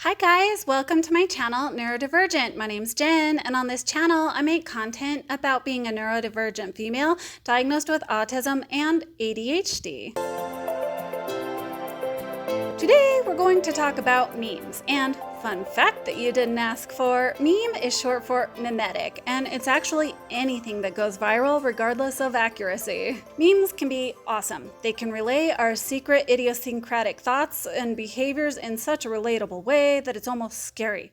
Hi guys, welcome to my channel, Neurodivergent. My name's Jen, and on this channel, I make content about being a neurodivergent female diagnosed with autism and ADHD. Today, we're going to talk about memes, and fun fact that you didn't ask for, meme is short for mimetic, and it's actually anything that goes viral regardless of accuracy. Memes can be awesome. They can relay our secret idiosyncratic thoughts and behaviors in such a relatable way that it's almost scary.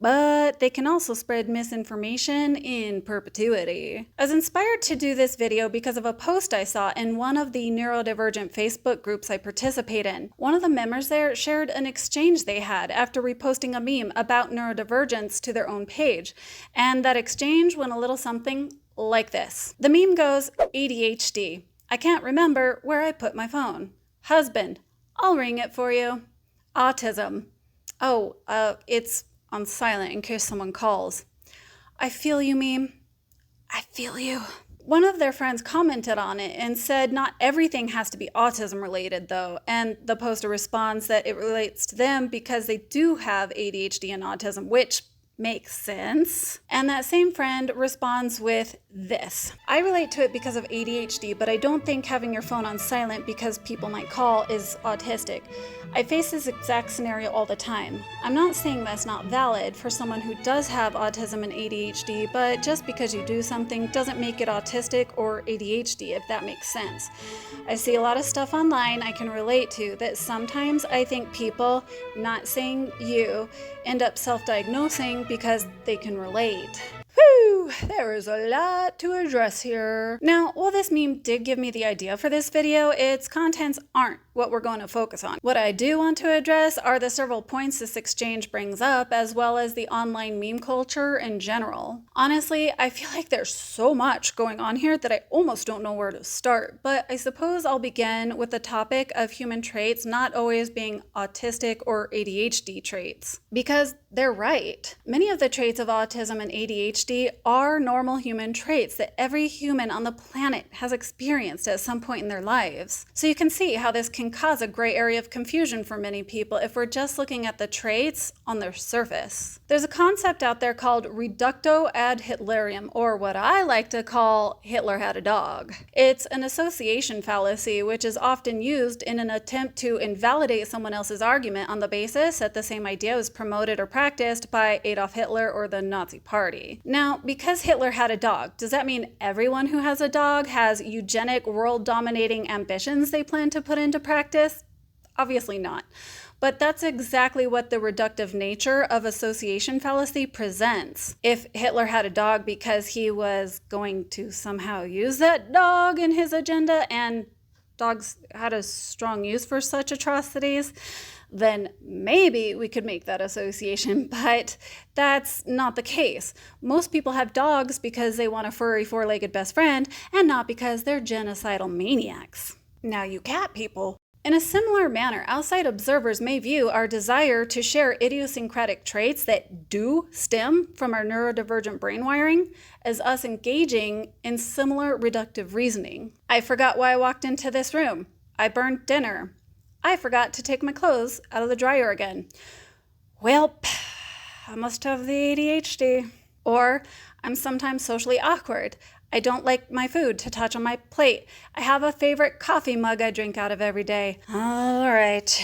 But they can also spread misinformation in perpetuity. I was inspired to do this video because of a post I saw in one of the neurodivergent Facebook groups I participate in. One of the members there shared an exchange they had after reposting a meme about neurodivergence to their own page. And that exchange went a little something like this. The meme goes, ADHD. I can't remember where I put my phone. Husband, I'll ring it for you. Autism. Oh, it's on silent in case someone calls. I feel you, meme. I feel you. One of their friends commented on it and said not everything has to be autism related though, and the poster responds that it relates to them because they do have ADHD and autism, which makes sense. And that same friend responds with this. I relate to it because of ADHD, but I don't think having your phone on silent because people might call is autistic. I face this exact scenario all the time. I'm not saying that's not valid for someone who does have autism and ADHD, but just because you do something doesn't make it autistic or ADHD, if that makes sense. I see a lot of stuff online I can relate to that sometimes I think people, not saying you, end up self-diagnosing because they can relate. Whew, there is a lot to address here. Now, while this meme did give me the idea for this video, its contents aren't what we're going to focus on. What I do want to address are the several points this exchange brings up, as well as the online meme culture in general. Honestly, I feel like there's so much going on here that I almost don't know where to start, but I suppose I'll begin with the topic of human traits not always being autistic or ADHD traits, because they're right. Many of the traits of autism and ADHD are normal human traits that every human on the planet has experienced at some point in their lives. So you can see how this can cause a gray area of confusion for many people if we're just looking at the traits on their surface. There's a concept out there called reductio ad Hitlerium, or what I like to call Hitler had a dog. It's an association fallacy which is often used in an attempt to invalidate someone else's argument on the basis that the same idea was promoted or practiced by Adolf Hitler or the Nazi Party. Now, because Hitler had a dog, does that mean everyone who has a dog has eugenic, world-dominating ambitions they plan to put into practice? Obviously not. But that's exactly what the reductive nature of association fallacy presents. If Hitler had a dog because he was going to somehow use that dog in his agenda, and dogs had a strong use for such atrocities, then maybe we could make that association, but that's not the case. Most people have dogs because they want a furry four-legged best friend, and not because they're genocidal maniacs. Now you cat people. In a similar manner, outside observers may view our desire to share idiosyncratic traits that do stem from our neurodivergent brain wiring as us engaging in similar reductive reasoning. I forgot why I walked into this room. I burned dinner. I forgot to take my clothes out of the dryer again. Well, I must have the ADHD. Or I'm sometimes socially awkward. I don't like my food to touch on my plate. I have a favorite coffee mug I drink out of every day. All right,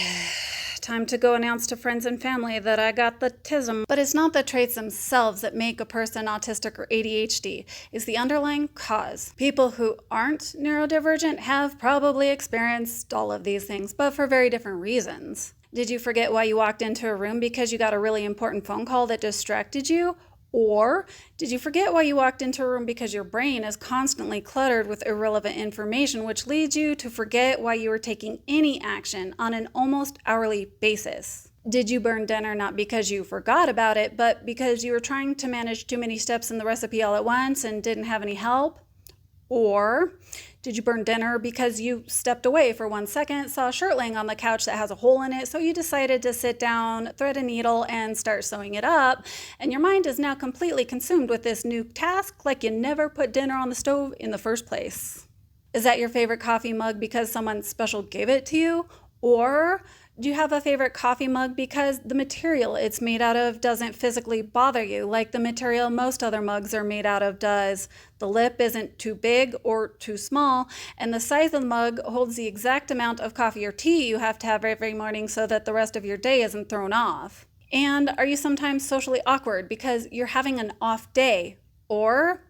time to go announce to friends and family that I got the autism. But it's not the traits themselves that make a person autistic or ADHD. It's the underlying cause. People who aren't neurodivergent have probably experienced all of these things, but for very different reasons. Did you forget why you walked into a room because you got a really important phone call that distracted you? Or did you forget why you walked into a room because your brain is constantly cluttered with irrelevant information, which leads you to forget why you were taking any action on an almost hourly basis? Did you burn dinner not because you forgot about it, but because you were trying to manage too many steps in the recipe all at once and didn't have any help? Or did you burn dinner because you stepped away for 1 second, saw a shirt laying on the couch that has a hole in it, so you decided to sit down, thread a needle, and start sewing it up, and your mind is now completely consumed with this new task like you never put dinner on the stove in the first place? Is that your favorite coffee mug because someone special gave it to you? Or Do you have a favorite coffee mug because the material it's made out of doesn't physically bother you like the material most other mugs are made out of does? The lip isn't too big or too small, and the size of the mug holds the exact amount of coffee or tea you have to have every morning so that the rest of your day isn't thrown off. And are you sometimes socially awkward because you're having an off day? Or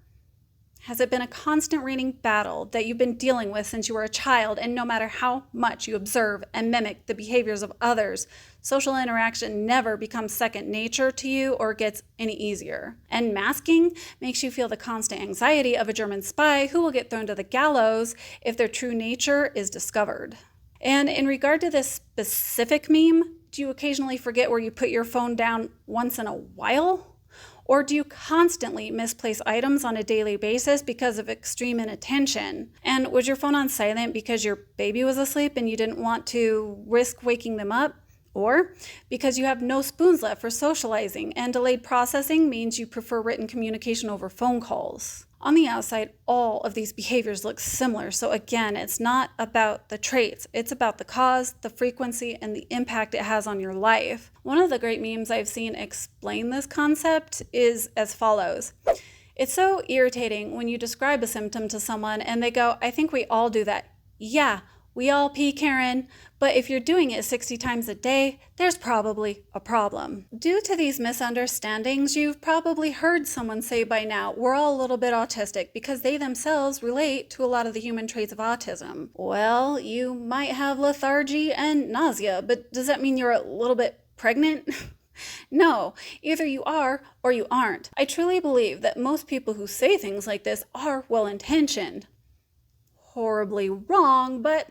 has it been a constant raining battle that you've been dealing with since you were a child, and no matter how much you observe and mimic the behaviors of others, social interaction never becomes second nature to you or gets any easier? And masking makes you feel the constant anxiety of a German spy who will get thrown to the gallows if their true nature is discovered. And in regard to this specific meme, do you occasionally forget where you put your phone down once in a while? Or do you constantly misplace items on a daily basis because of extreme inattention? And was your phone on silent because your baby was asleep and you didn't want to risk waking them up? Or because you have no spoons left for socializing and delayed processing means you prefer written communication over phone calls? On the outside, all of these behaviors look similar. So again, it's not about the traits. It's about the cause, the frequency, and the impact it has on your life. One of the great memes I've seen explain this concept is as follows. It's so irritating when you describe a symptom to someone and they go, "I think we all do that." Yeah, we all pee, Karen, but if you're doing it 60 times a day, there's probably a problem. Due to these misunderstandings, you've probably heard someone say by now, we're all a little bit autistic because they themselves relate to a lot of the human traits of autism. Well, you might have lethargy and nausea, but does that mean you're a little bit pregnant? No, either you are or you aren't. I truly believe that most people who say things like this are well-intentioned. Horribly wrong, but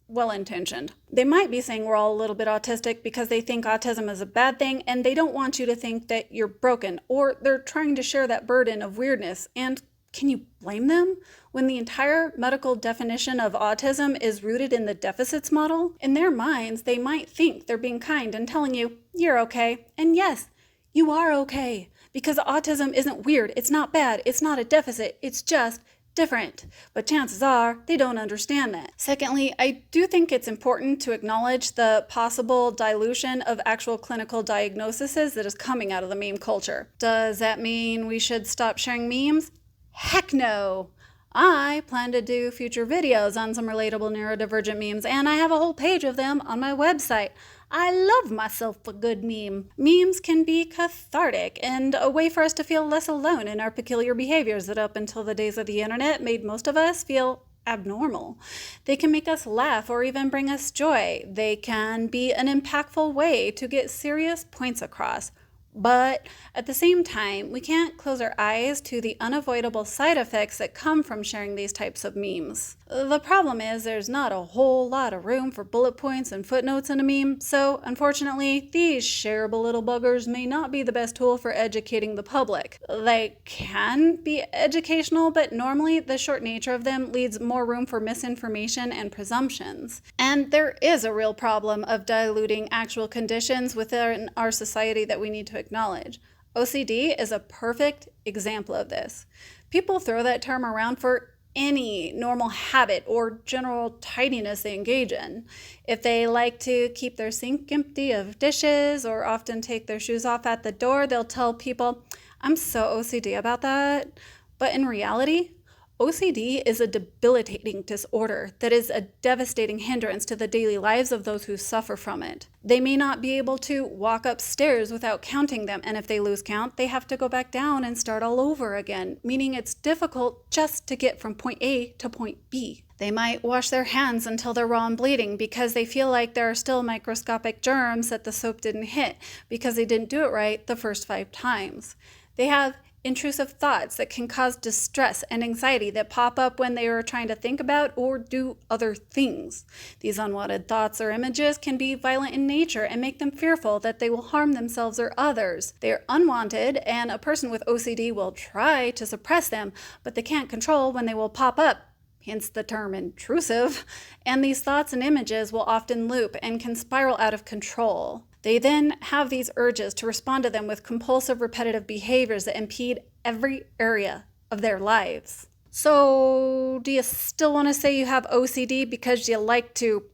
well-intentioned. They might be saying we're all a little bit autistic because they think autism is a bad thing and they don't want you to think that you're broken, or they're trying to share that burden of weirdness. And can you blame them when the entire medical definition of autism is rooted in the deficits model? In their minds, they might think they're being kind and telling you, you're okay. And yes, you are okay, because autism isn't weird, it's not bad, it's not a deficit, it's just different, but chances are they don't understand that. Secondly, I do think it's important to acknowledge the possible dilution of actual clinical diagnoses that is coming out of the meme culture. Does that mean we should stop sharing memes? Heck no! I plan to do future videos on some relatable neurodivergent memes, and I have a whole page of them on my website. I love myself a good meme. Memes can be cathartic and a way for us to feel less alone in our peculiar behaviors that up until the days of the internet made most of us feel abnormal. They can make us laugh or even bring us joy. They can be an impactful way to get serious points across. But at the same time, we can't close our eyes to the unavoidable side effects that come from sharing these types of memes. The problem is there's not a whole lot of room for bullet points and footnotes in a meme, so unfortunately, these shareable little buggers may not be the best tool for educating the public. They can be educational, but normally the short nature of them leaves more room for misinformation and presumptions. And there is a real problem of diluting actual conditions within our society that we need to acknowledge. OCD is a perfect example of this. People throw that term around for any normal habit or general tidiness they engage in. If they like to keep their sink empty of dishes or often take their shoes off at the door, they'll tell people, "I'm so OCD about that." But in reality, OCD is a debilitating disorder that is a devastating hindrance to the daily lives of those who suffer from it. They may not be able to walk upstairs without counting them, and if they lose count, they have to go back down and start all over again, meaning it's difficult just to get from point A to point B. They might wash their hands until they're raw and bleeding because they feel like there are still microscopic germs that the soap didn't hit because they didn't do it right the first 5 times. They have intrusive thoughts that can cause distress and anxiety that pop up when they are trying to think about or do other things. These unwanted thoughts or images can be violent in nature and make them fearful that they will harm themselves or others. They are unwanted, and a person with OCD will try to suppress them, but they can't control when they will pop up. Hence the term intrusive, and these thoughts and images will often loop and can spiral out of control. They then have these urges to respond to them with compulsive repetitive behaviors that impede every area of their lives. So, do you still want to say you have OCD because you like to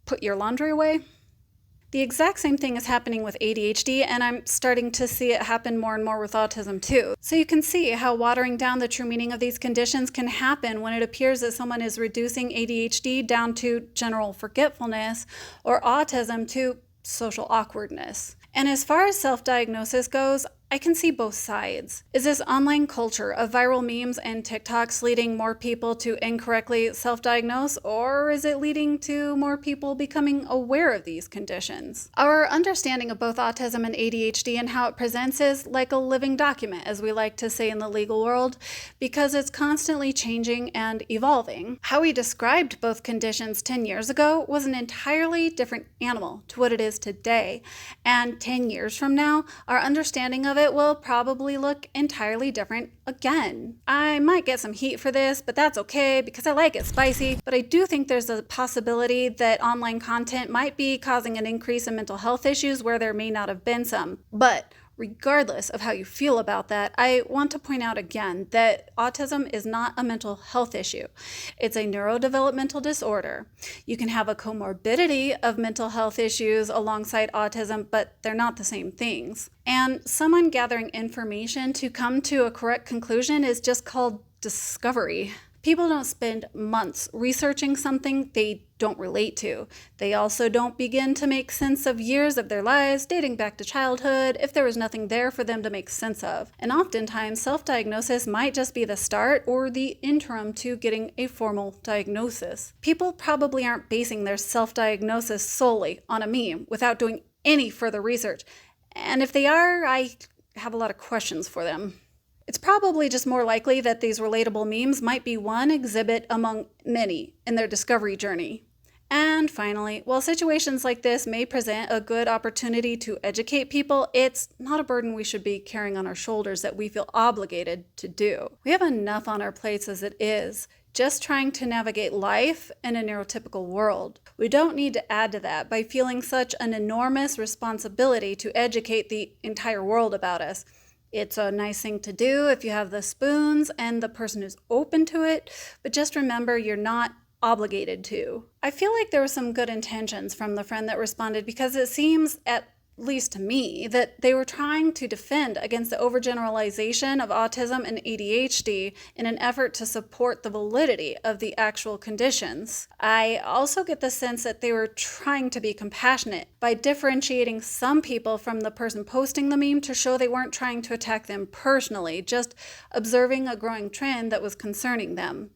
put your laundry away? The exact same thing is happening with ADHD, and I'm starting to see it happen more and more with autism too. So you can see how watering down the true meaning of these conditions can happen when it appears that someone is reducing ADHD down to general forgetfulness or autism to social awkwardness. And as far as self-diagnosis goes, I can see both sides. Is this online culture of viral memes and TikToks leading more people to incorrectly self-diagnose, or is it leading to more people becoming aware of these conditions? Our understanding of both autism and ADHD and how it presents is like a living document, as we like to say in the legal world, because it's constantly changing and evolving. How we described both conditions 10 years ago was an entirely different animal to what it is today, and 10 years from now, our understanding of it will probably look entirely different again. I might get some heat for this, but that's okay because I like it spicy. But I do think there's a possibility that online content might be causing an increase in mental health issues where there may not have been some. But regardless of how you feel about that, I want to point out again that autism is not a mental health issue. It's a neurodevelopmental disorder. You can have a comorbidity of mental health issues alongside autism, but they're not the same things. And someone gathering information to come to a correct conclusion is just called discovery. People don't spend months researching something they don't relate to. They also don't begin to make sense of years of their lives dating back to childhood if there was nothing there for them to make sense of. And oftentimes, self-diagnosis might just be the start or the interim to getting a formal diagnosis. People probably aren't basing their self-diagnosis solely on a meme without doing any further research. And if they are, I have a lot of questions for them. It's probably just more likely that these relatable memes might be one exhibit among many in their discovery journey. And finally, while situations like this may present a good opportunity to educate people, it's not a burden we should be carrying on our shoulders that we feel obligated to do. We have enough on our plates as it is, just trying to navigate life in a neurotypical world. We don't need to add to that by feeling such an enormous responsibility to educate the entire world about us. It's a nice thing to do if you have the spoons and the person who's open to it, but just remember you're not obligated to. I feel like there were some good intentions from the friend that responded because it seems, at least to me, that they were trying to defend against the overgeneralization of autism and ADHD in an effort to support the validity of the actual conditions. I also get the sense that they were trying to be compassionate by differentiating some people from the person posting the meme to show they weren't trying to attack them personally, just observing a growing trend that was concerning them.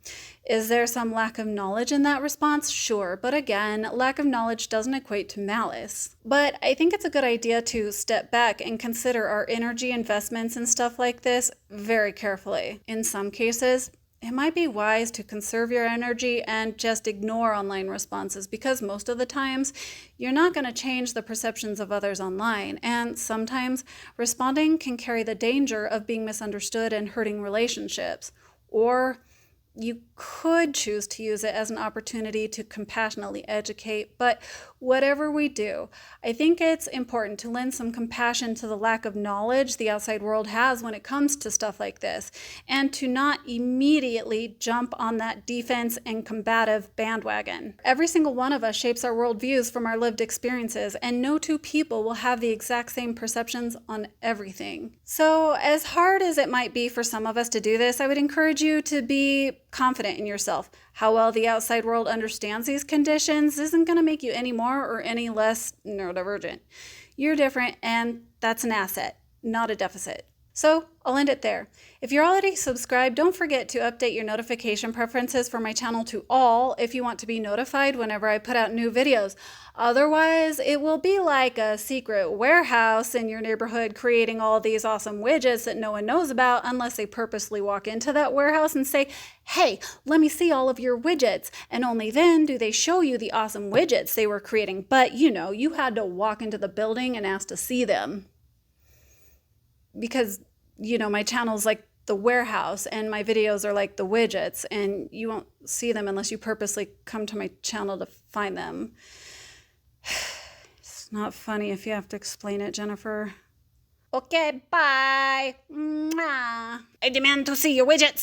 Is there some lack of knowledge in that response? Sure, but again, lack of knowledge doesn't equate to malice. But I think it's a good idea to step back and consider our energy investments and stuff like this very carefully. In some cases, it might be wise to conserve your energy and just ignore online responses because most of the times you're not going to change the perceptions of others online, and sometimes responding can carry the danger of being misunderstood and hurting relationships. Or you could choose to use it as an opportunity to compassionately educate, but whatever we do, I think it's important to lend some compassion to the lack of knowledge the outside world has when it comes to stuff like this, and to not immediately jump on that defense and combative bandwagon. Every single one of us shapes our worldviews from our lived experiences, and no two people will have the exact same perceptions on everything. So, as hard as it might be for some of us to do this, I would encourage you to be confident in yourself. How well the outside world understands these conditions isn't going to make you any more or any less neurodivergent. You're different, and that's an asset, not a deficit. So I'll end it there. If you're already subscribed, don't forget to update your notification preferences for my channel to all if you want to be notified whenever I put out new videos. Otherwise, it will be like a secret warehouse in your neighborhood creating all these awesome widgets that no one knows about unless they purposely walk into that warehouse and say, hey, let me see all of your widgets. And only then do they show you the awesome widgets they were creating. But you had to walk into the building and ask to see them. Because my channel's like the warehouse and my videos are like the widgets, and you won't see them unless you purposely come to my channel to find them. It's not funny if you have to explain it, Jennifer. Okay, bye. Mwah. I demand to see your widgets.